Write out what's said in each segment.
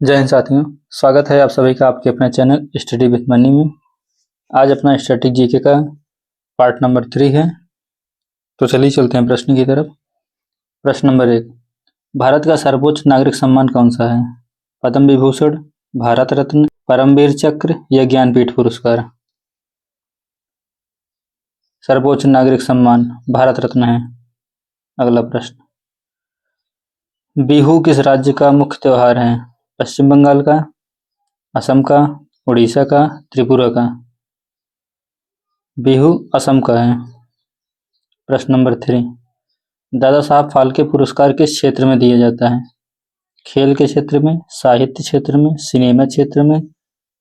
जय हिंद साथियों, स्वागत है आप सभी का आपके अपने चैनल स्टडी विथ मनी में। आज अपना स्टैटिक जीके का पार्ट नंबर 3 है। तो चलिए चलते हैं प्रश्न की तरफ। प्रश्न नंबर 1, भारत का सर्वोच्च नागरिक सम्मान कौन सा है? पद्म विभूषण, भारत रत्न, परमवीर चक्र या ज्ञानपीठ पुरस्कार? सर्वोच्च नागरिक सम्मान भारत रत्न है। अगला प्रश्न, बिहू किस राज्य का मुख्य त्योहार है? पश्चिम बंगाल का, असम का, उड़ीसा का, त्रिपुरा का? बिहू असम का है। प्रश्न नंबर 3, दादा साहब फाल्के पुरस्कार किस क्षेत्र में दिया जाता है? खेल के क्षेत्र में, साहित्य क्षेत्र में, सिनेमा क्षेत्र में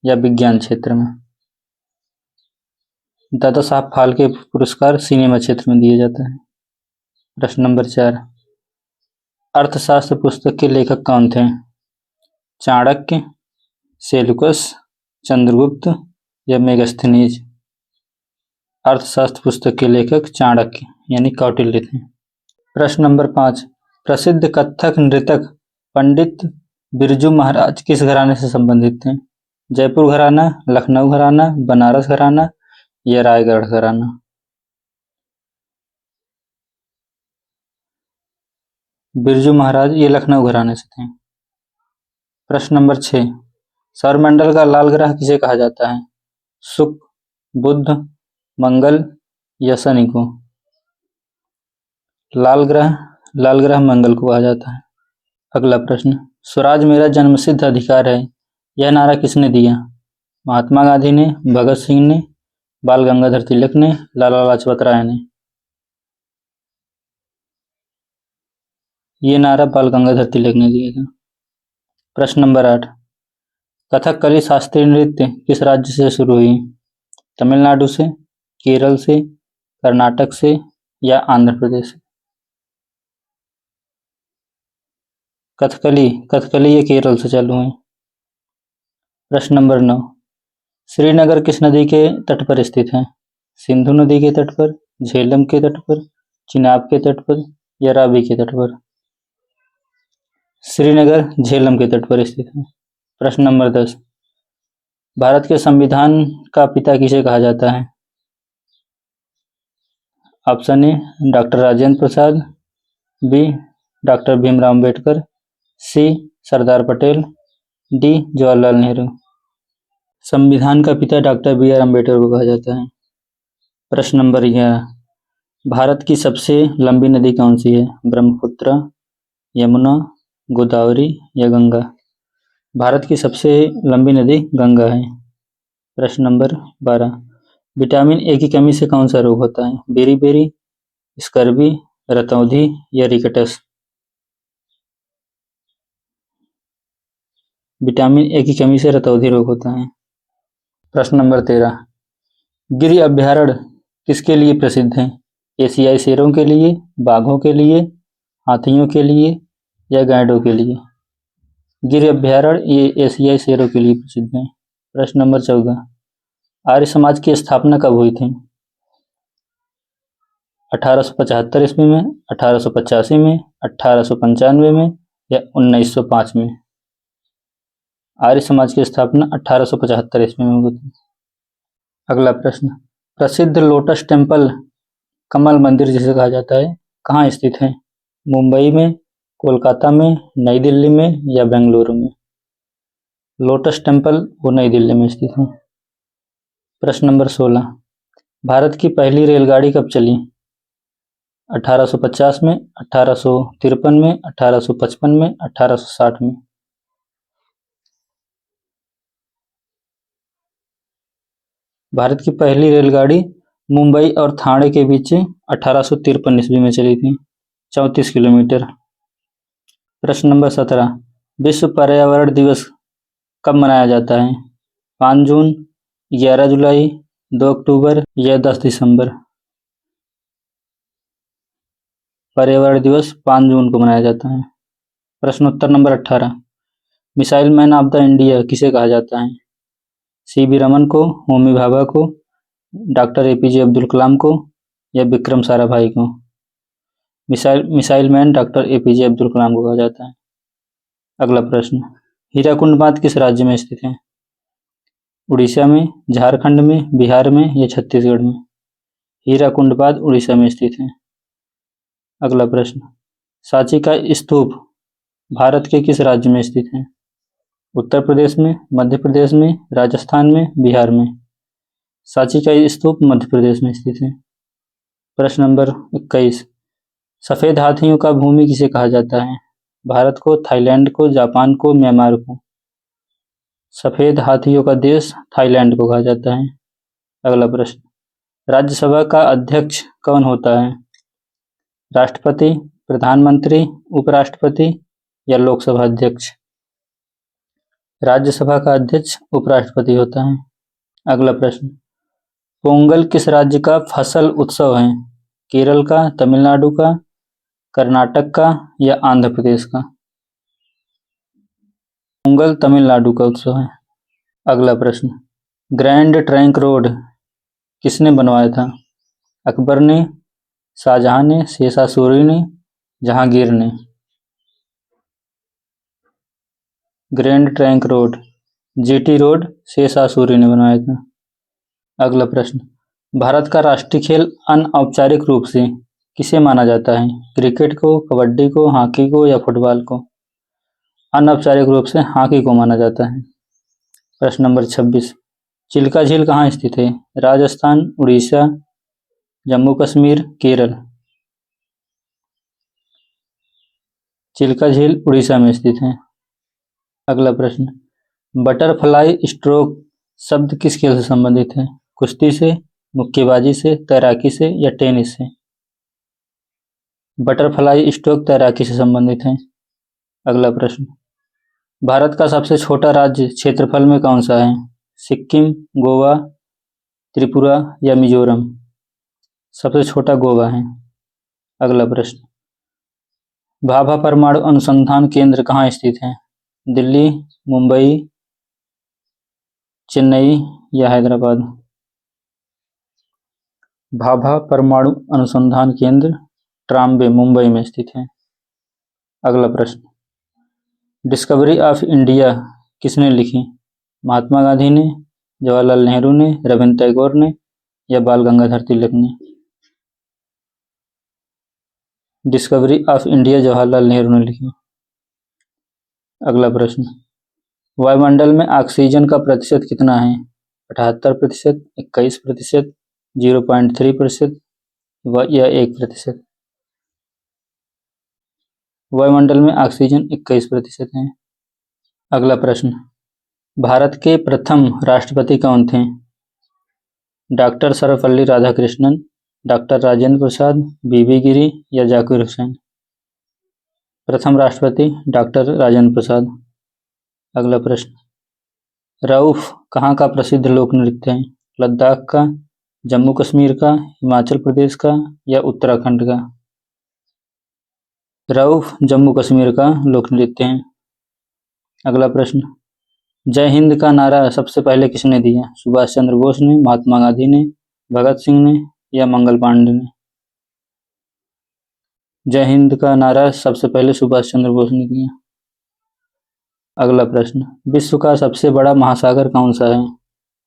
या विज्ञान क्षेत्र में? दादा साहब फाल्के पुरस्कार सिनेमा क्षेत्र में दिया जाता है। प्रश्न नंबर 4, अर्थशास्त्र पुस्तक के लेखक कौन थे? चाणक्य, सेलुकस, चंद्रगुप्त या मेगस्थनीज? अर्थशास्त्र पुस्तक के लेखक चाणक्य यानी कौटिल्य थे। प्रश्न नंबर 5, प्रसिद्ध कथक नृतक पंडित बिरजू महाराज किस घराने से संबंधित थे? जयपुर घराना, लखनऊ घराना, बनारस घराना या रायगढ़ घराना? बिरजू महाराज ये लखनऊ घराने से थे। प्रश्न नंबर 6, सौरमंडल का लाल ग्रह किसे कहा जाता है? शुक्र, बुध, मंगल या शनि को? लाल ग्रह मंगल को कहा जाता है। अगला प्रश्न, स्वराज मेरा जन्मसिद्ध अधिकार है, यह नारा किसने दिया? महात्मा गांधी ने, भगत सिंह ने, बाल गंगाधर तिलक ने, लाला लाजपत राय ने? ये नारा बाल गंगाधर तिलक ने दिया था। प्रश्न नंबर 8, कथकली शास्त्रीय नृत्य किस राज्य से शुरू हुई? तमिलनाडु से, केरल से, कर्नाटक से या आंध्र प्रदेश से? कथकली ये केरल से चालू हुई। प्रश्न नंबर 9, श्रीनगर किस नदी के तट पर स्थित है? सिंधु नदी के तट पर, झेलम के तट पर, चिनाब के तट पर या रावी के तट पर? श्रीनगर झेलम के तट पर स्थित है। प्रश्न नंबर 10, भारत के संविधान का पिता किसे कहा जाता है? Option A doctor Rajendra Prasad, B doctor Bhimrao Ambedkar, C Sardar Patel, D Jawaharlal Nehru? संविधान का पिता डॉक्टर बी आर अम्बेडकर को कहा जाता है। प्रश्न नंबर 11, भारत की सबसे लंबी नदी कौन सी है? ब्रह्मपुत्र, यमुना, गोदावरी या गंगा? भारत की सबसे लंबी नदी गंगा है। प्रश्न नंबर 12, विटामिन ए की कमी से कौन सा रोग होता है? बेरी, स्कर्वी, रतौंधी या रिकेटस? विटामिन ए की कमी से रतौंधी रोग होता है। प्रश्न नंबर 13, गिर अभयारण्य किसके लिए प्रसिद्ध है? एशियाई शेरों के लिए, बाघों के लिए, हाथियों के लिए या गैंडों के लिए? गिर अभयारण्य ये एशियाई शेरों के लिए प्रसिद्ध है। प्रश्न नंबर 14, आर्य समाज की स्थापना कब हुई थी? 1875 ईस्वी में, 1885 में, 1895 में या 1905 में? आर्य समाज की स्थापना 1875 ईस्वी में हुई थी। अगला प्रश्न, प्रसिद्ध लोटस टेम्पल कमल मंदिर जिसे कहा जाता है कहाँ स्थित है? मुंबई में, कोलकाता में, नई दिल्ली में या बेंगलुरु में? लोटस टेम्पल वो नई दिल्ली में स्थित है। प्रश्न नंबर 16, भारत की पहली रेलगाड़ी कब चली? 1850 में, 1853 में, 1855 में, 1860 में? भारत की पहली रेलगाड़ी मुंबई और ठाणे के बीच 1853 ईस्वी में चली थी, 34 किलोमीटर। प्रश्न नंबर 17, विश्व पर्यावरण दिवस कब मनाया जाता है? 5 जून, 11 जुलाई, 2 अक्टूबर या 10 दिसंबर? पर्यावरण दिवस 5 जून को मनाया जाता है। प्रश्नोत्तर number 18, missile man of the India किसे कहा जाता है? सी.वी. रमन को, होमी भाभा को, डॉक्टर ए.पी.जे. अब्दुल कलाम को या विक्रम साराभाई को? Missile man doctor APJ. Abdul Kalam को कहा जाता है। अगला प्रश्न, हीराकुंड बांध किस राज्य में स्थित है? उड़ीसा में, झारखंड में, बिहार में या छत्तीसगढ़ में? हीराकुंड बांध उड़ीसा में स्थित है। अगला प्रश्न, सांची का स्तूप भारत के किस राज्य में स्थित है? उत्तर प्रदेश में, मध्य प्रदेश में, राजस्थान में, बिहार में? सांची का स्तूप मध्य प्रदेश में स्थित है। प्रश्न नंबर 21, सफेद हाथियों का भूमि किसे कहा जाता है? भारत को, थाईलैंड को, जापान को, म्यांमार को? सफेद हाथियों का देश थाईलैंड को कहा जाता है। अगला प्रश्न, राज्यसभा का अध्यक्ष कौन होता है? राष्ट्रपति, प्रधानमंत्री, उपराष्ट्रपति या लोकसभा अध्यक्ष? राज्यसभा का अध्यक्ष उपराष्ट्रपति होता है। अगला प्रश्न, पोंगल किस राज्य का फसल उत्सव है? केरल का, तमिलनाडु का, कर्नाटक का या आंध्र प्रदेश का? पोंगल तमिलनाडु का उत्सव है। अगला प्रश्न, ग्रैंड ट्रंक रोड किसने बनवाया था? अकबर ने, शाहजहां ने, शेरशाह सूरी ने, जहांगीर ने? Grand Trunk Road, GT road Sher Shah Suri ने बनवाया था। अगला प्रश्न, भारत का राष्ट्रीय खेल अनौपचारिक रूप से किसे माना जाता है? क्रिकेट को, कबड्डी को, हॉकी को या फुटबॉल को? अनौपचारिक रूप से हॉकी को माना जाता है। प्रश्न नंबर 26, चिल्का झील कहाँ स्थित है? राजस्थान, उड़ीसा, जम्मू कश्मीर, केरल? चिल्का झील उड़ीसा में स्थित है। अगला प्रश्न, बटरफ्लाई स्ट्रोक शब्द किस खेल से संबंधित है? कुश्ती से, मुक्केबाजी से, तैराकी से या टेनिस से? बटरफ्लाई स्ट्रोक तैराकी से संबंधित है। अगला प्रश्न, भारत का सबसे छोटा राज्य क्षेत्रफल में कौन सा है? सिक्किम, गोवा, त्रिपुरा या मिजोरम? सबसे छोटा गोवा है। अगला प्रश्न, भाभा परमाणु अनुसंधान केंद्र कहाँ स्थित है? दिल्ली, मुंबई, चेन्नई या हैदराबाद? भाभा परमाणु अनुसंधान केंद्र ट्राम्बे, मुंबई में स्थित है। अगला प्रश्न, डिस्कवरी ऑफ इंडिया किसने लिखी? महात्मा गांधी ने, जवाहरलाल नेहरू ने, रविंद्र टैगोर ने या बाल गंगाधर तिलक ने? Discovery of India Jawaharlal Nehru ने लिखी। अगला प्रश्न, वायुमंडल में ऑक्सीजन का प्रतिशत कितना है? 78%, 21%, 0.3% या 1%? वायुमंडल में ऑक्सीजन 21% है। अगला प्रश्न, भारत के प्रथम राष्ट्रपति कौन थे? डॉक्टर सर्वपल्ली राधाकृष्णन, डॉक्टर राजेंद्र प्रसाद, बीबी गिरी या जाकिर हुसैन? प्रथम राष्ट्रपति डॉक्टर राजेंद्र प्रसाद। अगला प्रश्न, रऊफ कहाँ का प्रसिद्ध लोक नृत्य है? लद्दाख का, जम्मू कश्मीर का, हिमाचल प्रदेश का या उत्तराखंड का? रऊफ जम्मू कश्मीर का लोक नृत्य है। अगला प्रश्न, जय हिंद का नारा सबसे पहले किसने दिया? सुभाष चंद्र बोस ने, महात्मा गांधी ने, भगत सिंह ने या मंगल पांडे ने? जय हिंद का नारा सबसे पहले सुभाष चंद्र बोस ने दिया। अगला प्रश्न, विश्व का सबसे बड़ा महासागर कौन सा है?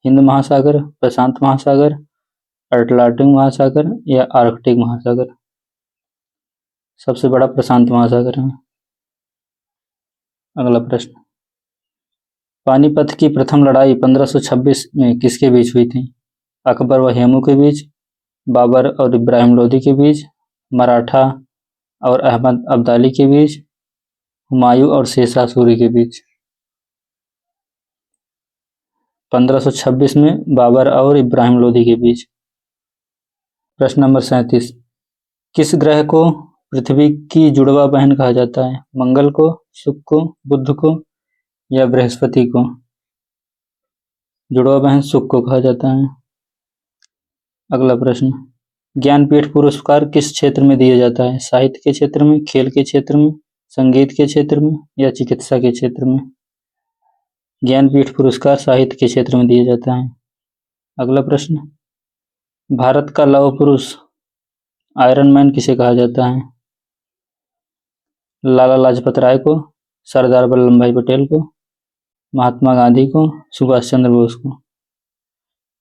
हिंद महासागर, प्रशांत महासागर, अटलांटिक महासागर या आर्कटिक महासागर? सबसे बड़ा प्रशांत महासागर है। अगला प्रश्न, पानीपत की प्रथम लड़ाई 1526 में किसके बीच हुई थी? अकबर व हेमू के बीच, बाबर और इब्राहिम लोदी के बीच, मराठा और अहमद अब्दाली के बीच, हुमायूं और शेरशाह सूरी के बीच? 1526 में बाबर और इब्राहिम लोदी के बीच। प्रश्न नंबर 37, किस ग्रह को पृथ्वी की जुड़वा बहन कहा जाता है? मंगल को, शुक्र को, बुध को या बृहस्पति को? जुड़वा बहन शुक्र को कहा जाता है। अगला प्रश्न, ज्ञानपीठ पुरस्कार किस क्षेत्र में दिया जाता है? साहित्य के क्षेत्र में, खेल के क्षेत्र में, संगीत के क्षेत्र में या चिकित्सा के क्षेत्र में? ज्ञानपीठ पुरस्कार साहित्य के क्षेत्र में दिया जाता है। अगला प्रश्न, भारत का लौह पुरुष आयरन मैन किसे कहा जाता है? लाला लाजपत राय को, सरदार वल्लभ भाई पटेल को, महात्मा गांधी को, सुभाष चंद्र बोस को।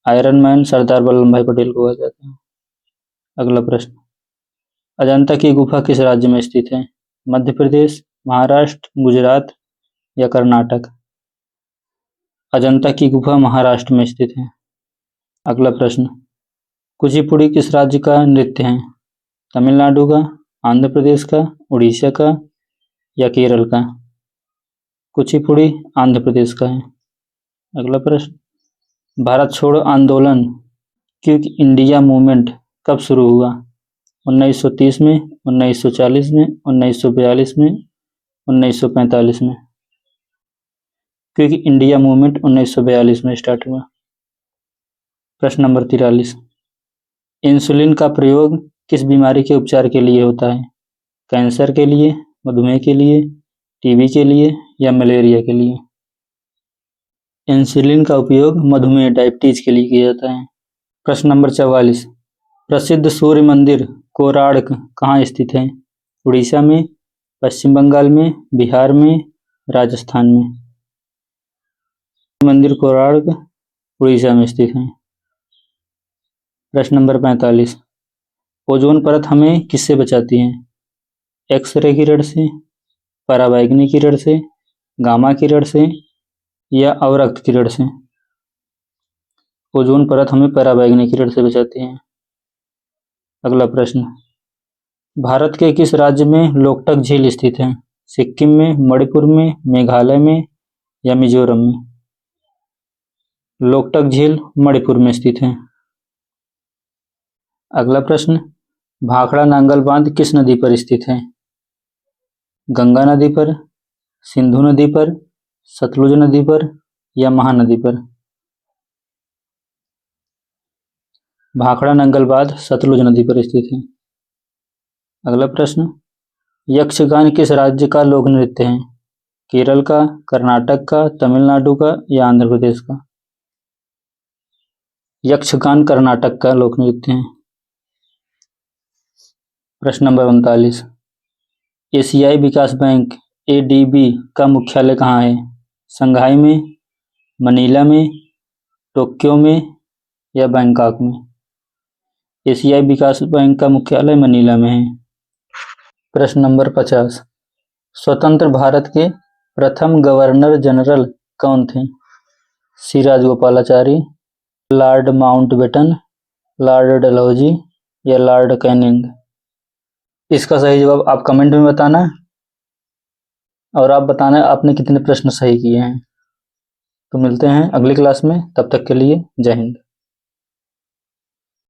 आयरन मैन सरदार वल्लभ भाई पटेल को कहा जाता है। अगला प्रश्न, अजंता की गुफा किस राज्य में स्थित है? मध्य प्रदेश, महाराष्ट्र, गुजरात या कर्नाटक? अजंता की गुफा महाराष्ट्र में स्थित है। अगला प्रश्न, कुचिपुड़ी किस राज्य का नृत्य है? तमिलनाडु का, आंध्र प्रदेश का, उड़ीसा का या केरल का? कुचिपुड़ी आंध्र प्रदेश का है। अगला प्रश्न, भारत छोड़ो आंदोलन क्विट इंडिया मूवमेंट कब शुरू हुआ? 1930 में, 1940 में, 1942 में, 1945 में? क्विट इंडिया मूवमेंट 1942 में स्टार्ट हुआ। प्रश्न नंबर 43, इंसुलिन का प्रयोग किस बीमारी के उपचार के लिए होता है? कैंसर के लिए, मधुमेह के लिए, टीबी के लिए या मलेरिया के लिए? इंसुलिन का उपयोग मधुमेह डायबिटीज के लिए किया जाता है। प्रश्न नंबर 44, प्रसिद्ध सूर्य मंदिर कोणार्क कहाँ स्थित है? उड़ीसा में, पश्चिम बंगाल में, बिहार में, राजस्थान में? मंदिर कोणार्क उड़ीसा में स्थित है। प्रश्न नंबर 45, ओजोन परत हमें किससे बचाती है? एक्सरे किरण से, पराबैंगनी किरण से, गामा किरण से या अवरक्त किरण से? ओजोन परत हमें पराबैंगनी किरण से बचाती है। अगला प्रश्न, भारत के किस राज्य में लोकटक झील स्थित है? सिक्किम में, मणिपुर में, मेघालय में या मिजोरम में? लोकटक झील मणिपुर में स्थित है। अगला प्रश्न, भाखड़ा नांगल बांध किस नदी पर स्थित है? गंगा नदी पर, सिंधु नदी पर, सतलुज नदी पर या महानदी पर? भाखड़ा नांगल बांध सतलुज नदी पर स्थित है। अगला प्रश्न, यक्षगान किस राज्य का लोक नृत्य है? केरल का, कर्नाटक का, तमिलनाडु का या आंध्र प्रदेश का? यक्षगान कर्नाटक का लोक नृत्य है। प्रश्न नंबर 39, एशियाई विकास बैंक एडीबी का मुख्यालय कहाँ है? शंघाई में, मनीला में, टोक्यो में या बैंकॉक में? एशियाई विकास बैंक का मुख्यालय मनीला में है। प्रश्न नंबर 50, स्वतंत्र भारत के प्रथम गवर्नर जनरल कौन थे? C Rajagopalachari, Lord Mountbatten, Lord Dalhousie या लॉर्ड कैनिंग? इसका सही जवाब आप कमेंट में बताना और आप बताना आपने कितने प्रश्न सही किए हैं। तो मिलते हैं अगली क्लास में, तब तक के लिए जय हिंद।